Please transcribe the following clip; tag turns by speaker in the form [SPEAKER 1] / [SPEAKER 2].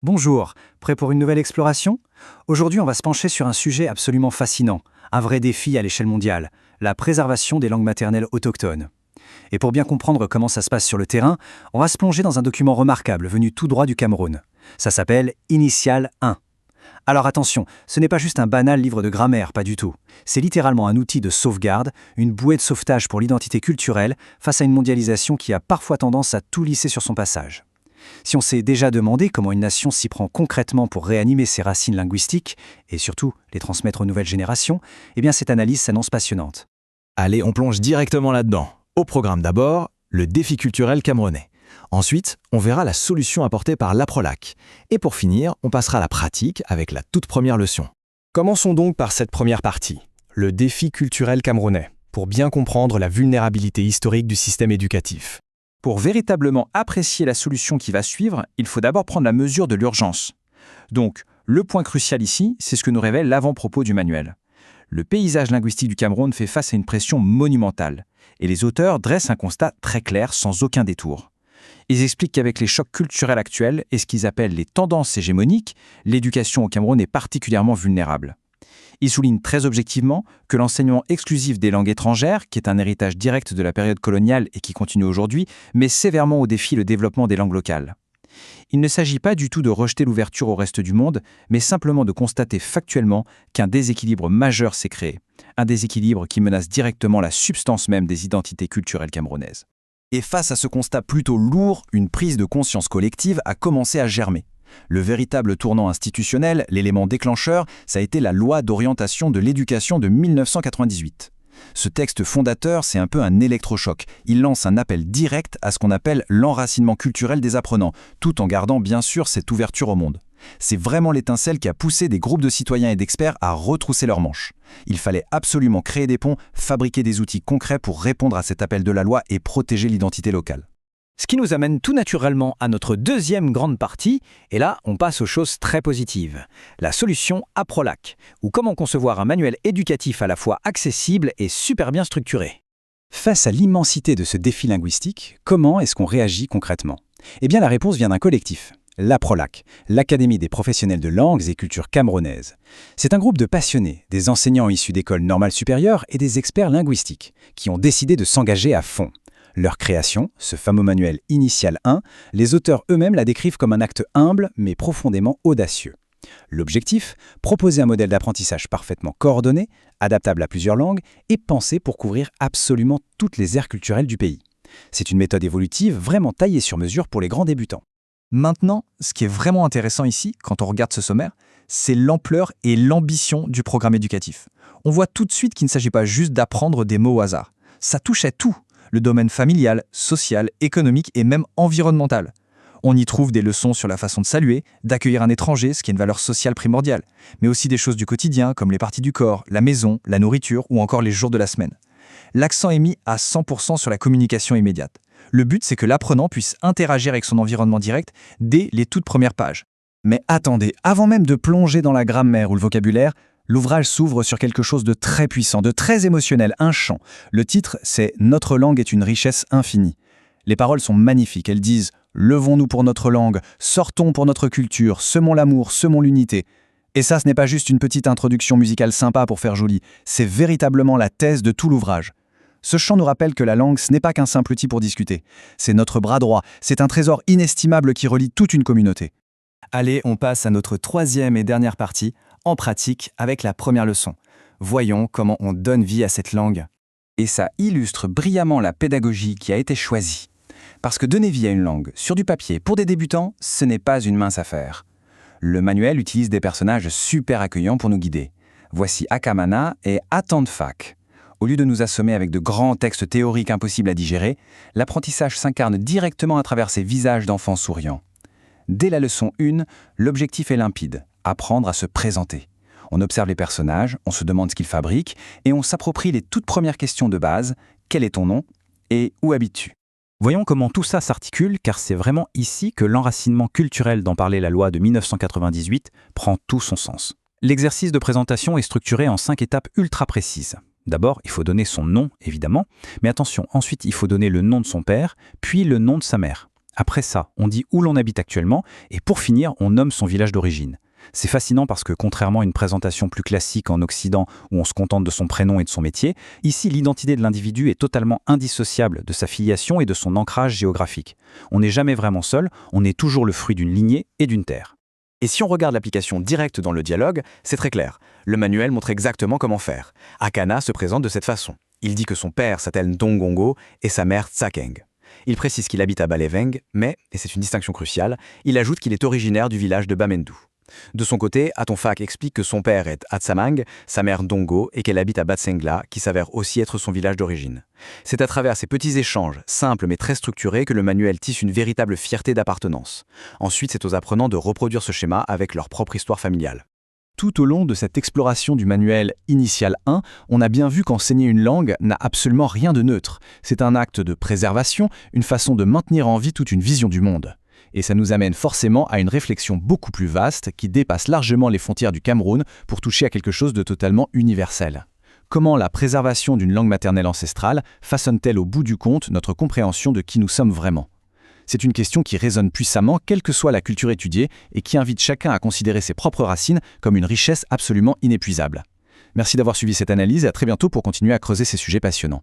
[SPEAKER 1] Bonjour, prêt pour une nouvelle exploration? Aujourd'hui, on va se pencher sur un sujet absolument fascinant, un vrai défi à l'échelle mondiale, la préservation des langues maternelles autochtones. Et pour bien comprendre comment ça se passe sur le terrain, on va se plonger dans un document remarquable venu tout droit du Cameroun. Ça s'appelle Initial 1. Alors attention, ce n'est pas juste un banal livre de grammaire, pas du tout. C'est littéralement un outil de sauvegarde, une bouée de sauvetage pour l'identité culturelle face à une mondialisation qui a parfois tendance à tout lisser sur son passage. Si on s'est déjà demandé comment une nation s'y prend concrètement pour réanimer ses racines linguistiques, et surtout les transmettre aux nouvelles générations, eh bien cette analyse s'annonce passionnante.
[SPEAKER 2] Allez, on plonge directement là-dedans. Au programme d'abord, le défi culturel camerounais. Ensuite, on verra la solution apportée par l'APROLAC. Et pour finir, on passera à la pratique avec la toute première leçon.
[SPEAKER 3] Commençons donc par cette première partie, le défi culturel camerounais, pour bien comprendre la vulnérabilité historique du système éducatif.
[SPEAKER 4] Pour véritablement apprécier la solution qui va suivre, il faut d'abord prendre la mesure de l'urgence. Donc, le point crucial ici, c'est ce que nous révèle l'avant-propos du manuel. Le paysage linguistique du Cameroun fait face à une pression monumentale, et les auteurs dressent un constat très clair, sans aucun détour. Ils expliquent qu'avec les chocs culturels actuels et ce qu'ils appellent les tendances hégémoniques, l'éducation au Cameroun est particulièrement vulnérable. Ils soulignent très objectivement que l'enseignement exclusif des langues étrangères, qui est un héritage direct de la période coloniale et qui continue aujourd'hui, met sévèrement au défi le développement des langues locales. Il ne s'agit pas du tout de rejeter l'ouverture au reste du monde, mais simplement de constater factuellement qu'un déséquilibre majeur s'est créé, un déséquilibre qui menace directement la substance même des identités culturelles camerounaises.
[SPEAKER 2] Et face à ce constat plutôt lourd, une prise de conscience collective a commencé à germer. Le véritable tournant institutionnel, l'élément déclencheur, ça a été la loi d'orientation de l'éducation de 1998. Ce texte fondateur, c'est un peu un électrochoc. Il lance un appel direct à ce qu'on appelle l'enracinement culturel des apprenants, tout en gardant bien sûr cette ouverture au monde. C'est vraiment l'étincelle qui a poussé des groupes de citoyens et d'experts à retrousser leurs manches. Il fallait absolument créer des ponts, fabriquer des outils concrets pour répondre à cet appel de la loi et protéger l'identité locale.
[SPEAKER 1] Ce qui nous amène tout naturellement à notre deuxième grande partie, et là, on passe aux choses très positives. La solution APROLAC, ou comment concevoir un manuel éducatif à la fois accessible et super bien structuré. Face à l'immensité de ce défi linguistique, comment est-ce qu'on réagit concrètement? Eh bien, la réponse vient d'un collectif, l'APROLAC, l'Académie des professionnels de langues et cultures camerounaises. C'est un groupe de passionnés, des enseignants issus d'écoles normales supérieures et des experts linguistiques, qui ont décidé de s'engager à fond. Leur création, ce fameux manuel Initial 1, les auteurs eux-mêmes la décrivent comme un acte humble mais profondément audacieux. L'objectif, proposer un modèle d'apprentissage parfaitement coordonné, adaptable à plusieurs langues et pensé pour couvrir absolument toutes les aires culturelles du pays. C'est une méthode évolutive vraiment taillée sur mesure pour les grands débutants.
[SPEAKER 4] Maintenant, ce qui est vraiment intéressant ici, quand on regarde ce sommaire, c'est l'ampleur et l'ambition du programme éducatif. On voit tout de suite qu'il ne s'agit pas juste d'apprendre des mots au hasard. Ça touche à tout. Le domaine familial, social, économique et même environnemental. On y trouve des leçons sur la façon de saluer, d'accueillir un étranger, ce qui est une valeur sociale primordiale, mais aussi des choses du quotidien comme les parties du corps, la maison, la nourriture ou encore les jours de la semaine. L'accent est mis à 100% sur la communication immédiate. Le but, c'est que l'apprenant puisse interagir avec son environnement direct dès les toutes premières pages.
[SPEAKER 1] Mais attendez, avant même de plonger dans la grammaire ou le vocabulaire, l'ouvrage s'ouvre sur quelque chose de très puissant, de très émotionnel, un chant. Le titre, c'est « Notre langue est une richesse infinie ». Les paroles sont magnifiques, elles disent « Levons-nous pour notre langue, sortons pour notre culture, semons l'amour, semons l'unité ». Et ça, ce n'est pas juste une petite introduction musicale sympa pour faire joli, c'est véritablement la thèse de tout l'ouvrage. Ce chant nous rappelle que la langue, ce n'est pas qu'un simple outil pour discuter. C'est notre bras droit, c'est un trésor inestimable qui relie toute une communauté.
[SPEAKER 4] Allez, on passe à notre troisième et dernière partie, en pratique avec la première leçon. Voyons comment on donne vie à cette langue. Et ça illustre brillamment la pédagogie qui a été choisie. Parce que donner vie à une langue sur du papier pour des débutants, ce n'est pas une mince affaire. Le manuel utilise des personnages super accueillants pour nous guider. Voici Akamana et Atandfak. Au lieu de nous assommer avec de grands textes théoriques impossibles à digérer, l'apprentissage s'incarne directement à travers ces visages d'enfants souriants. Dès la leçon 1, l'objectif est limpide, apprendre à se présenter. On observe les personnages, on se demande ce qu'ils fabriquent, et on s'approprie les toutes premières questions de base. Quel est ton nom et où habites-tu?
[SPEAKER 5] Voyons comment tout ça s'articule, car c'est vraiment ici que l'enracinement culturel dont parlait la loi de 1998 prend tout son sens. L'exercice de présentation est structuré en 5 étapes ultra précises. D'abord, il faut donner son nom, évidemment, mais attention, ensuite il faut donner le nom de son père, puis le nom de sa mère. Après ça, on dit où l'on habite actuellement, et pour finir, on nomme son village d'origine. C'est fascinant parce que, contrairement à une présentation plus classique en Occident où on se contente de son prénom et de son métier, ici l'identité de l'individu est totalement indissociable de sa filiation et de son ancrage géographique. On n'est jamais vraiment seul, on est toujours le fruit d'une lignée et d'une terre.
[SPEAKER 6] Et si on regarde l'application directe dans le dialogue, c'est très clair. Le manuel montre exactement comment faire. Akana se présente de cette façon. Il dit que son père s'appelle Ndongongo et sa mère Tsakeng. Il précise qu'il habite à Baleveng, mais, et c'est une distinction cruciale, il ajoute qu'il est originaire du village de Bamendu. De son côté, Atonfak explique que son père est Atsamang, sa mère Ndongo, et qu'elle habite à Batsengla, qui s'avère aussi être son village d'origine. C'est à travers ces petits échanges, simples mais très structurés, que le manuel tisse une véritable fierté d'appartenance. Ensuite, c'est aux apprenants de reproduire ce schéma avec leur propre histoire familiale.
[SPEAKER 2] Tout au long de cette exploration du manuel Initial 1, on a bien vu qu'enseigner une langue n'a absolument rien de neutre. C'est un acte de préservation, une façon de maintenir en vie toute une vision du monde. Et ça nous amène forcément à une réflexion beaucoup plus vaste qui dépasse largement les frontières du Cameroun pour toucher à quelque chose de totalement universel. Comment la préservation d'une langue maternelle ancestrale façonne-t-elle au bout du compte notre compréhension de qui nous sommes vraiment ? C'est une question qui résonne puissamment, quelle que soit la culture étudiée, et qui invite chacun à considérer ses propres racines comme une richesse absolument inépuisable. Merci d'avoir suivi cette analyse et à très bientôt pour continuer à creuser ces sujets passionnants.